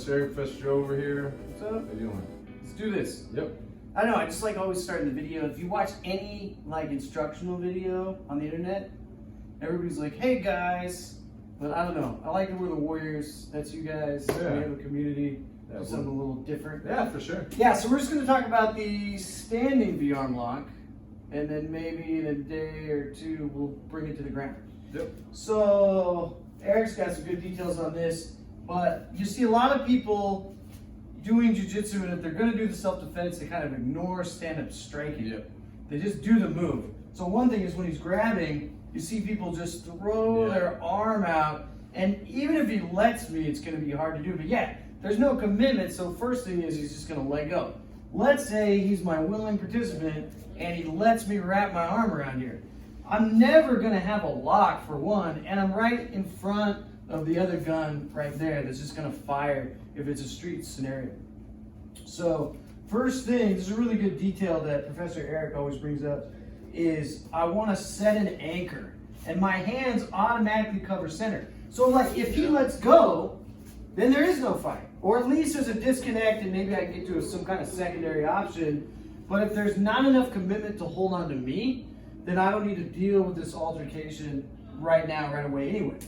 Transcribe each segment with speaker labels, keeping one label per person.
Speaker 1: Professor Joe over here.
Speaker 2: What's up?
Speaker 1: How you doing?
Speaker 2: Let's do this.
Speaker 1: Yep.
Speaker 2: I don't know, I just like always starting the video. If you watch any like instructional video on the internet, everybody's like, hey guys. But I don't know. I like that we're the warriors. That's you guys.
Speaker 1: Yeah.
Speaker 2: We have a community.
Speaker 1: Yeah,
Speaker 2: Do something a little different.
Speaker 1: Yeah, for sure.
Speaker 2: Yeah, so we're just going to talk about the standing V-arm lock. And then maybe in a day or two, we'll bring it to the ground.
Speaker 1: Yep.
Speaker 2: So Eric's got some good details on this. But you see a lot of people doing jiu-jitsu, and if they're going to do the self-defense, they kind of ignore stand-up striking.
Speaker 1: Yep.
Speaker 2: They just do the move. So one thing is when he's grabbing, you see people just throw their arm out, and even if he lets me, it's going to be hard to do. But yeah, there's no commitment, so first thing is he's just going to let go. Let's say he's my willing participant, and he lets me wrap my arm around here. I'm never going to have a lock for one, and I'm right in front of the other gun right there that's just going to fire if it's a street scenario. So first thing, this is a really good detail that Professor Eric always brings up, is I want to set an anchor, and my hands automatically cover center. So like if he lets go, then there is no fight, or at least there's a disconnect and maybe I can get to some kind of secondary option. But if there's not enough commitment to hold on to me, then I don't need to deal with this altercation right now, right away anyway.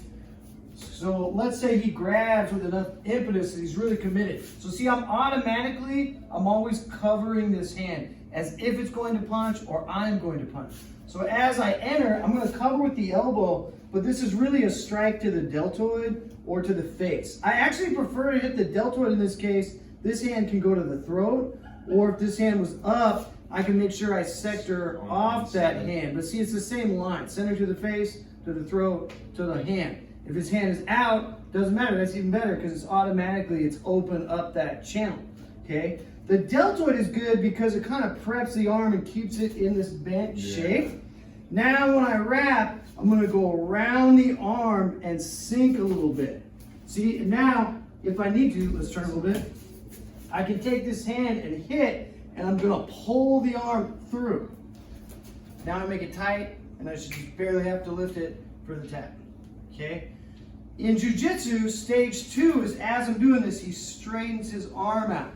Speaker 2: So let's say he grabs with enough impetus that he's really committed. So see, I'm always covering this hand as if it's going to punch or I'm going to punch. So as I enter, I'm going to cover with the elbow, but this is really a strike to the deltoid or to the face. I actually prefer to hit the deltoid in this case. This hand can go to the throat, or if this hand was up, I can make sure I sector off that hand. But see, it's the same line, center to the face, to the throat, to the hand. If his hand is out, doesn't matter, that's even better because it's open up that channel, okay? The deltoid is good because it kind of preps the arm and keeps it in this bent shape. Now when I wrap, I'm gonna go around the arm and sink a little bit. See, now, if I need to, let's turn a little bit. I can take this hand and hit, and I'm gonna pull the arm through. Now I make it tight, and I should just barely have to lift it for the tap, okay? In jiu-jitsu, stage 2 is as I'm doing this, he straightens his arm out.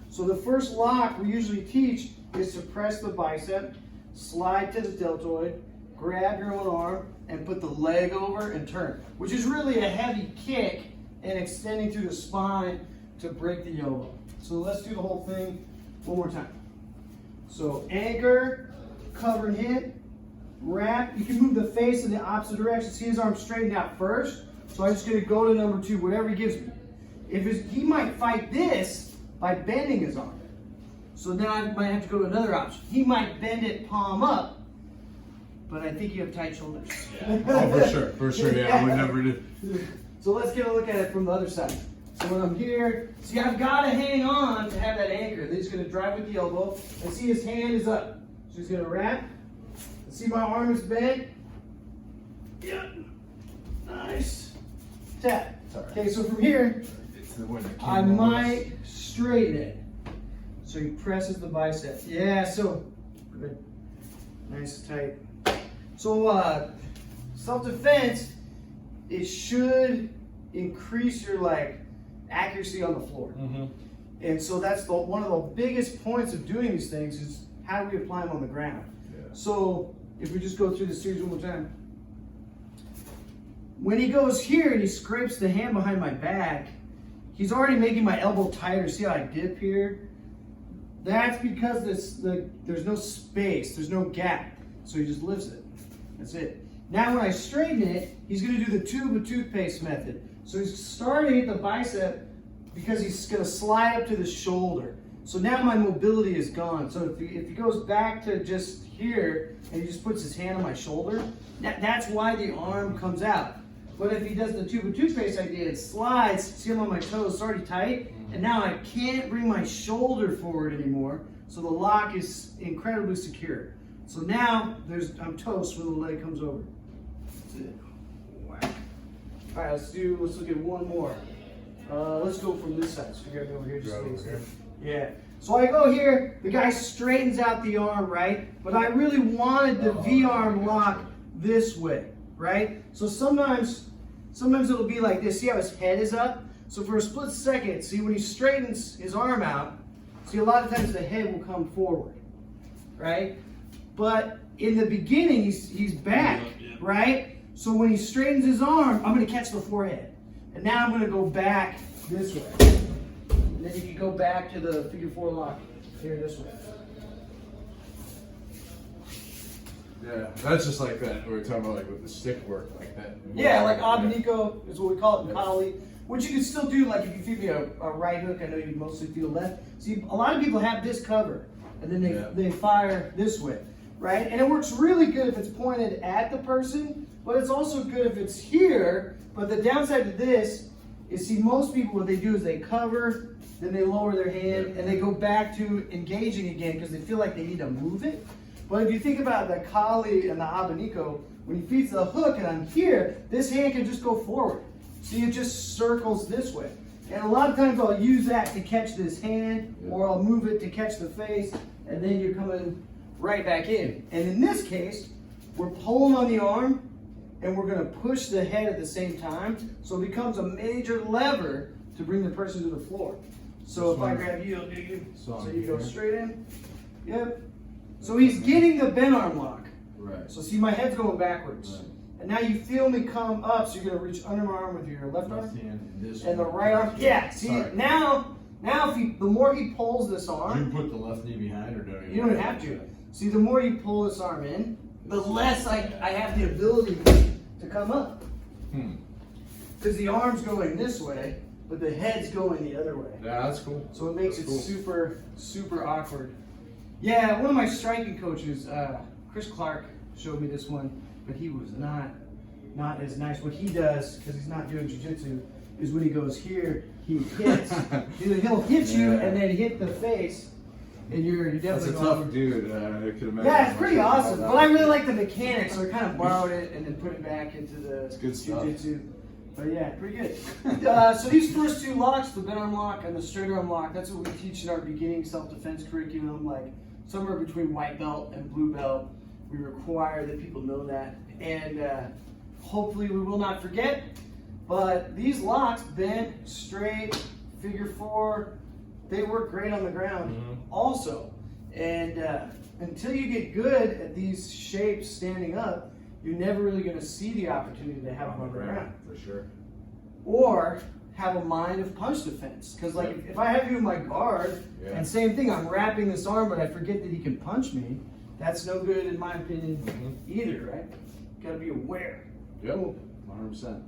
Speaker 2: So the first lock we usually teach is to press the bicep, slide to the deltoid, grab your own arm, and put the leg over and turn, which is really a heavy kick and extending through the spine to break the elbow. So let's do the whole thing one more time. So anchor, cover and hit, wrap. You can move the face in the opposite direction. See his arm straightened out first. So I'm just going to go to number 2, whatever he gives me. He might fight this by bending his arm. So now I might have to go to another option. He might bend it palm up, but I think you have tight shoulders.
Speaker 1: Yeah. Oh, for sure, yeah, I would never do.
Speaker 2: So let's get a look at it from the other side. So when I'm here, see, I've got to hang on to have that anchor. Then he's going to drive with the elbow, and see his hand is up. So he's going to wrap. See my arm is bent. Yep. Nice. Tap. Okay, so from here, I might straighten it. So he presses the bicep. Yeah, so good. Nice tight. So self-defense, it should increase your accuracy on the floor. And so that's one of the biggest points of doing these things is how do we apply them on the ground. So if we just go through the series one more time. When he goes here and he scrapes the hand behind my back, he's already making my elbow tighter. See how I dip here? That's because there's no space, there's no gap. So he just lifts it. That's it. Now when I straighten it, he's going to do the tube of toothpaste method. So he's starting at the bicep because he's going to slide up to the shoulder. So now my mobility is gone. So if he goes back to just here and he just puts his hand on my shoulder, that's why the arm comes out. But if he does the tube of toothpaste idea, it slides, see him on my toes, it's already tight, and now I can't bring my shoulder forward anymore, so the lock is incredibly secure. So now I'm toast when the leg comes over. That's it. Whack. All right, let's look at one more. Let's go from this side. So you gotta go over here just face there. Yeah. So I go here, the guy straightens out the arm, right? But I really wanted the V-arm lock this way, right? So sometimes it'll be like this. See how his head is up? So for a split second, see when he straightens his arm out, see a lot of times the head will come forward, right? But in the beginning, he's back, right? So when he straightens his arm, I'm gonna catch the forehead. And now I'm gonna go back this way. And then you can go back to the figure 4 lock here this way.
Speaker 1: Yeah, that's just like that. We were talking about like with the stick work, like that.
Speaker 2: Yeah, like Abanico is what we call it in Kali, which you can still do. Like if you feed me a right hook, I know you mostly feel left. See, a lot of people have this cover, and then they fire this way, right? And it works really good if it's pointed at the person, but it's also good if it's here. But the downside to this is, see, most people what they do is they cover, then they lower their hand, and they go back to engaging again because they feel like they need to move it. But if you think about the Kali and the Abanico, when he feeds the hook and I'm here, this hand can just go forward. See, it just circles this way. And a lot of times I'll use that to catch this hand, or I'll move it to catch the face, and then you're coming right back in. And in this case, we're pulling on the arm, and we're gonna push the head at the same time, so it becomes a major lever to bring the person to the floor. So if I grab you, I'll do you. So you go straight in. Yep. So he's getting the bent arm lock.
Speaker 1: Right.
Speaker 2: So see, my head's going backwards.
Speaker 1: Right.
Speaker 2: And now you feel me come up, so you're gonna reach under my arm with your left arm. And the right arm. Yeah, see, now if the more he pulls this arm.
Speaker 1: Do you put the left knee behind or don't you?
Speaker 2: You don't have to. See, the more you pull this arm in, the less I have the ability to come up. Because the arm's going this way, but the head's going the other way.
Speaker 1: Yeah, that's cool.
Speaker 2: So it makes it super, super awkward. Yeah, one of my striking coaches, Chris Clark, showed me this one, but he was not as nice. What he does, because he's not doing jiu-jitsu, is when he goes here, he hits. He'll hit you and then hit the face, and you're definitely.
Speaker 1: That's a tough dude. I could imagine.
Speaker 2: Yeah, it's pretty awesome. But I really like the mechanics, so I kind of borrowed it and then put it back into the jiu-jitsu. But yeah, pretty good. So these first 2 locks, the bent arm lock and the straight arm lock, that's what we teach in our beginning self-defense curriculum, like somewhere between white belt and blue belt. We require that people know that. And hopefully we will not forget. But these locks, bent, straight, figure 4, they work great on the ground also. And until you get good at these shapes standing up, you're never really going to see the opportunity to have them on the ground.
Speaker 1: For sure.
Speaker 2: Or have a mind of punch defense. Because like if I have you in my guard, and same thing, I'm wrapping this arm, but I forget that he can punch me, that's no good in my opinion either, right? Got to be aware.
Speaker 1: Yep, 100%.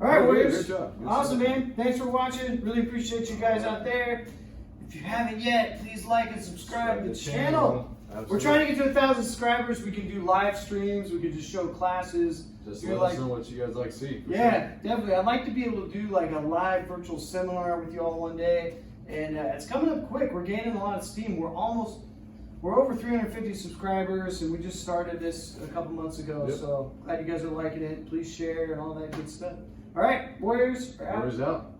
Speaker 2: All right, Warriors.
Speaker 1: Good job.
Speaker 2: Awesome, man. Thanks for watching. Really appreciate you guys out there. If you haven't yet, please like and subscribe to the channel. Absolutely. We're trying to get to 1,000 subscribers. We can do live streams. We can just show classes.
Speaker 1: Just let us know what you guys like to see.
Speaker 2: Yeah, definitely. I'd like to be able to do like a live virtual seminar with you all one day. And it's coming up quick. We're gaining a lot of steam. We're over 350 subscribers, and we just started this a couple months ago. So glad you guys are liking it. Please share and all that good stuff. All right, Warriors are out.
Speaker 1: Warriors out.